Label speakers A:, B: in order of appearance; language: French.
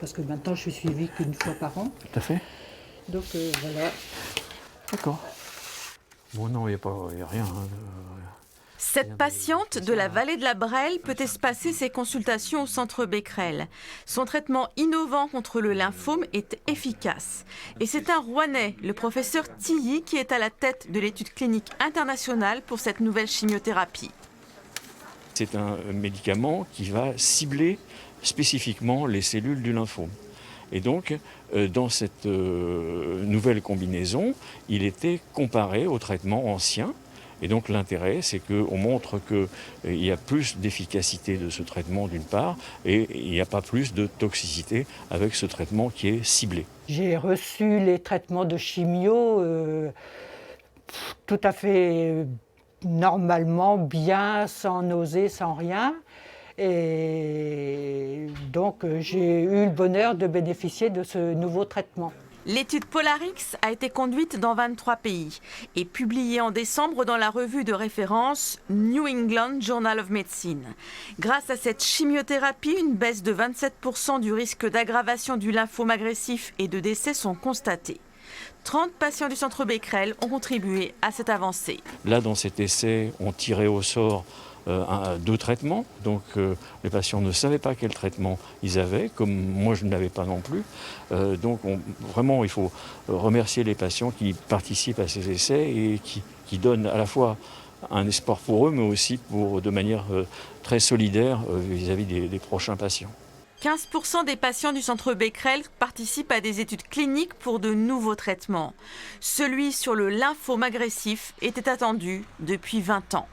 A: parce que maintenant je suis suivie qu'une fois par an.
B: Tout à fait.
A: Donc voilà.
B: D'accord. Bon, non, il n'y a rien.
C: Cette patiente de la vallée de la Brelle peut espacer ses consultations au centre Becquerel. Son traitement innovant contre le lymphome est efficace. Et c'est un Rouennais, le professeur Tilly, qui est à la tête de l'étude clinique internationale pour cette nouvelle chimiothérapie.
D: C'est un médicament qui va cibler spécifiquement les cellules du lymphome. Et donc, dans cette nouvelle combinaison, il était comparé au traitement ancien. Et donc l'intérêt, c'est qu'on montre qu'il y a plus d'efficacité de ce traitement d'une part, et il n'y a pas plus de toxicité avec ce traitement qui est ciblé.
A: J'ai reçu les traitements de chimio tout à fait normalement, bien, sans nausée, sans rien. Et donc j'ai eu le bonheur de bénéficier de ce nouveau traitement.
C: L'étude Polarix a été conduite dans 23 pays et publiée en décembre dans la revue de référence New England Journal of Medicine. Grâce à cette chimiothérapie, une baisse de 27% du risque d'aggravation du lymphome agressif et de décès sont constatés. 30 patients du centre Becquerel ont contribué à cette avancée.
D: Là, dans cet essai, on tirait au sort 2 traitements, donc les patients ne savaient pas quel traitement ils avaient, comme moi je ne l'avais pas non plus. Donc vraiment il faut remercier les patients qui participent à ces essais et qui donnent à la fois un espoir pour eux, mais aussi de manière très solidaire vis-à-vis des prochains patients.
C: 15% des patients du centre Becquerel participent à des études cliniques pour de nouveaux traitements. Celui sur le lymphome agressif était attendu depuis 20 ans.